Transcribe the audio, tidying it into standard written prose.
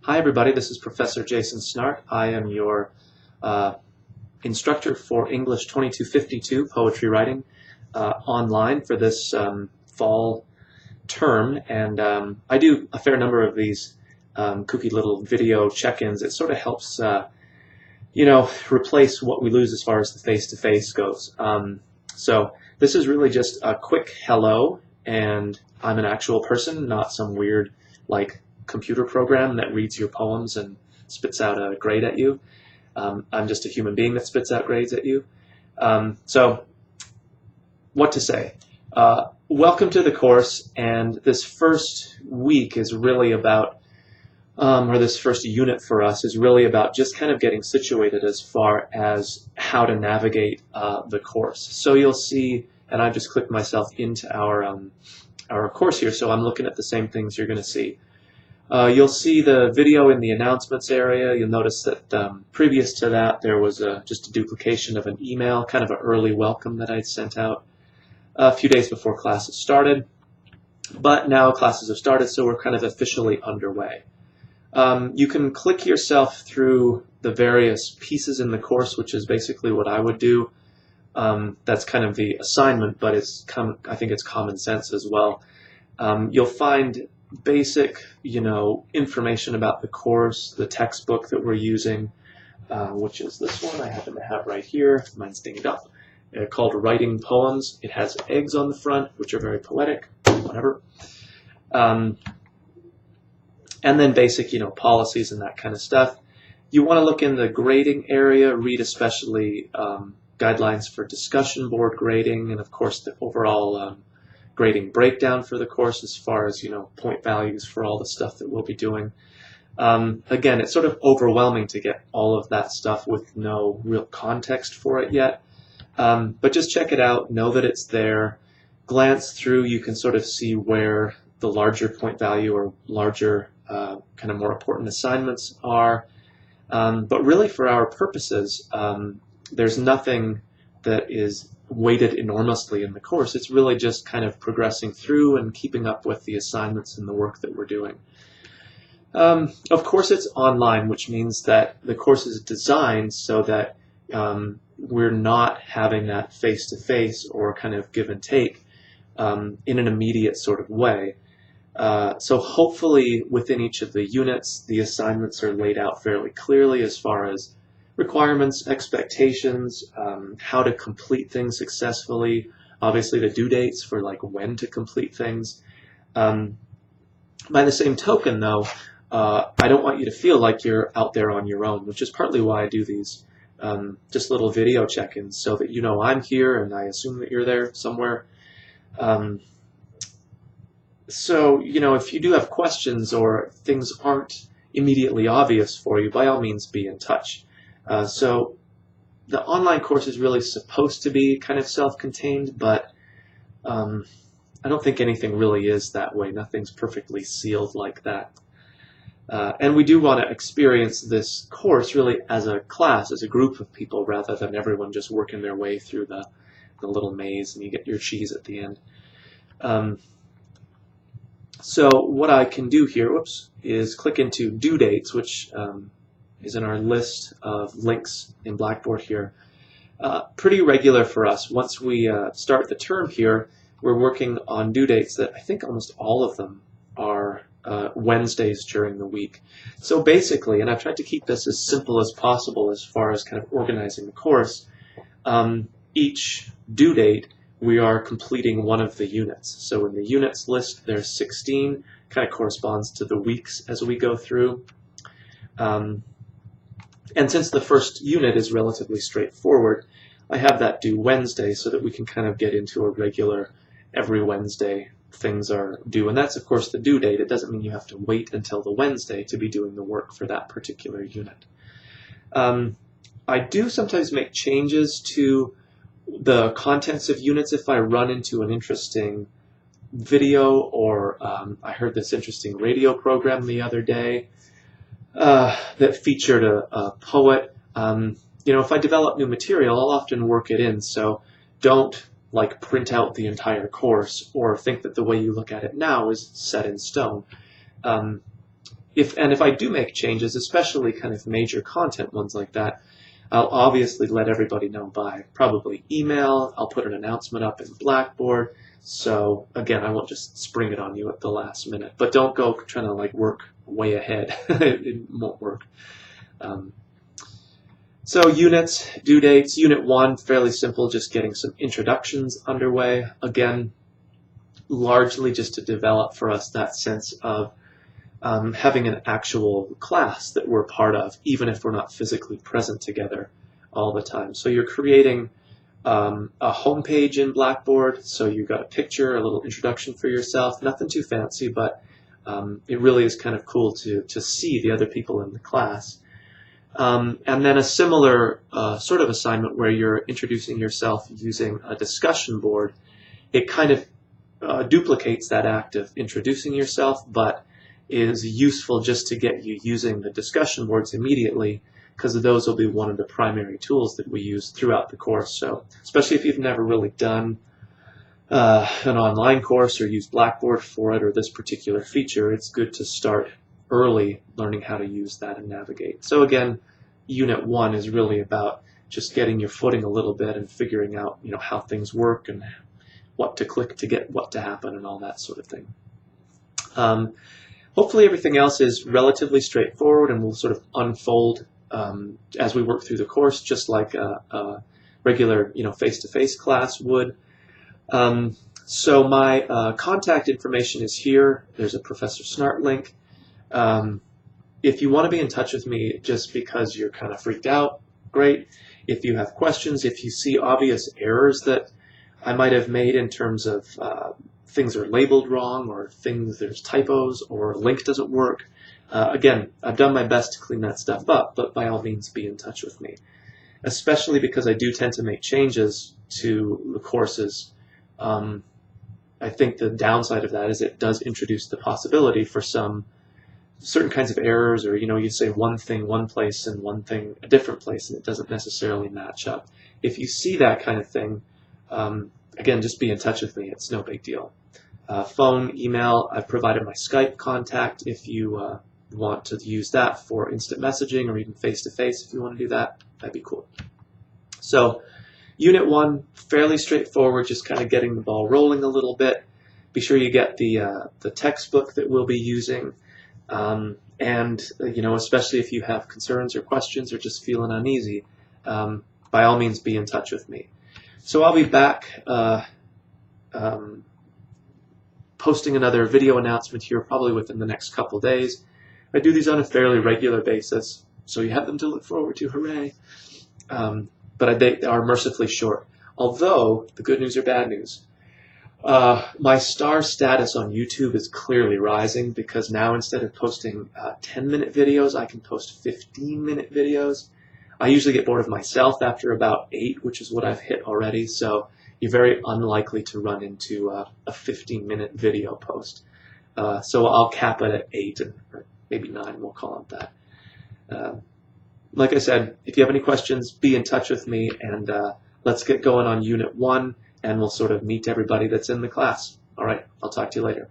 Hi everybody, this is Professor Jason Snart. I am your instructor for English 2252 poetry writing online for this fall term, and I do a fair number of these kooky little video check-ins. It sort of helps replace what we lose as far as the face-to-face goes. So this is really just a quick hello, and I'm an actual person, not some weird computer program that reads your poems and spits out a grade at you. I'm just a human being that spits out grades at you. So what to say? Welcome to the course, and this first week is really about, or this first unit for us is really about just kind of getting situated as far as how to navigate the course. So you'll see, and I've just clicked myself into our course here, so I'm looking at the same things you're going to see. You'll see the video in the announcements area. You'll notice that previous to that there was just a duplication of an email, kind of an early welcome that I'd sent out a few days before classes started. But now classes have started, so we're kind of officially underway. You can click yourself through the various pieces in the course, which is basically what I would do. That's kind of the assignment, but I think it's common sense as well. You'll find basic, information about the course, the textbook that we're using, which is this one I happen to have right here. Mine's dinged up. Called Writing Poems. It has eggs on the front, which are very poetic, whatever. And then basic, policies and that kind of stuff. You want to look in the grading area, read especially guidelines for discussion board grading, and of course the overall grading breakdown for the course as far as point values for all the stuff that we'll be doing. Again, it's sort of overwhelming to get all of that stuff with no real context for it yet, but just check it out, know that it's there, glance through, you can sort of see where the larger point value or larger kind of more important assignments are, but really for our purposes there's nothing that is weighted enormously in the course. It's really just kind of progressing through and keeping up with the assignments and the work that we're doing. Of course it's online, which means that the course is designed so that we're not having that face-to-face or kind of give and take in an immediate sort of way. So hopefully within each of the units the assignments are laid out fairly clearly as far as requirements, expectations, how to complete things successfully, obviously the due dates for when to complete things. By the same token though, I don't want you to feel like you're out there on your own, which is partly why I do these just little video check-ins, so that I'm here and I assume that you're there somewhere. So if you do have questions or things aren't immediately obvious for you, by all means be in touch. So the online course is really supposed to be kind of self-contained, but I don't think anything really is that way. Nothing's perfectly sealed like that. And we do want to experience this course really as a class, as a group of people, rather than everyone just working their way through the little maze and you get your cheese at the end. So what I can do here, is click into due dates, which is in our list of links in Blackboard here. Pretty regular for us. Once we start the term here, we're working on due dates that I think almost all of them are Wednesdays during the week. So basically, and I've tried to keep this as simple as possible as far as kind of organizing the course, each due date we are completing one of the units. So in the units list there's 16, kind of corresponds to the weeks as we go through. And since the first unit is relatively straightforward, I have that due Wednesday so that we can kind of get into a regular every Wednesday things are due. And that's of course the due date. It doesn't mean you have to wait until the Wednesday to be doing the work for that particular unit. I do sometimes make changes to the contents of units if I run into an interesting video, or I heard this interesting radio program the other day that featured a poet. If I develop new material, I'll often work it in, so don't print out the entire course or think that the way you look at it now is set in stone. if I do make changes, especially kind of major content ones like that, I'll obviously let everybody know by probably email. I'll put an announcement up in Blackboard. So again, I won't just spring it on you at the last minute. But don't go trying to like work way ahead. It won't work. So units, due dates, Unit 1, fairly simple, just getting some introductions underway. Again, largely just to develop for us that sense of having an actual class that we're part of, even if we're not physically present together all the time. So you're creating a home page in Blackboard, so you've got a picture, a little introduction for yourself, nothing too fancy, but it really is kind of cool to see the other people in the class. And then a similar sort of assignment where you're introducing yourself using a discussion board. It kind of duplicates that act of introducing yourself, but is useful just to get you using the discussion boards immediately, because those will be one of the primary tools that we use throughout the course. So especially if you've never really done an online course or used Blackboard for it or this particular feature, it's good to start early learning how to use that and navigate. So again, Unit 1 is really about just getting your footing a little bit and figuring out, how things work and what to click to get what to happen and all that sort of thing. Hopefully everything else is relatively straightforward and will sort of unfold as we work through the course, just like a regular, face-to-face class would. So my contact information is here. There's a Professor Snart link. If you want to be in touch with me just because you're kind of freaked out, great. If you have questions, if you see obvious errors that I might have made in terms of things are labeled wrong or there's typos or a link doesn't work, again, I've done my best to clean that stuff up, but by all means be in touch with me, especially because I do tend to make changes to the courses. I think the downside of that is it does introduce the possibility for some certain kinds of errors, or you say one thing one place and one thing a different place and it doesn't necessarily match up. If you see that kind of thing, again, just be in touch with me. It's no big deal. Phone, email, I've provided my Skype contact if you want to use that for instant messaging or even face-to-face. If you want to do that, that'd be cool. So Unit 1, fairly straightforward, just kind of getting the ball rolling a little bit. Be sure you get the textbook that we'll be using. And especially if you have concerns or questions or just feeling uneasy, by all means be in touch with me. So I'll be back posting another video announcement here probably within the next couple days. I do these on a fairly regular basis, so you have them to look forward to, hooray. But they are mercifully short. Although, the good news or bad news, my star status on YouTube is clearly rising because now instead of posting 10-minute videos, I can post 15-minute videos. I usually get bored of myself after about 8, which is what I've hit already, so you're very unlikely to run into a 15-minute video post. So I'll cap it at 8, or maybe 9, we'll call it that. Like I said, if you have any questions, be in touch with me, and let's get going on Unit 1, and we'll sort of meet everybody that's in the class. All right, I'll talk to you later.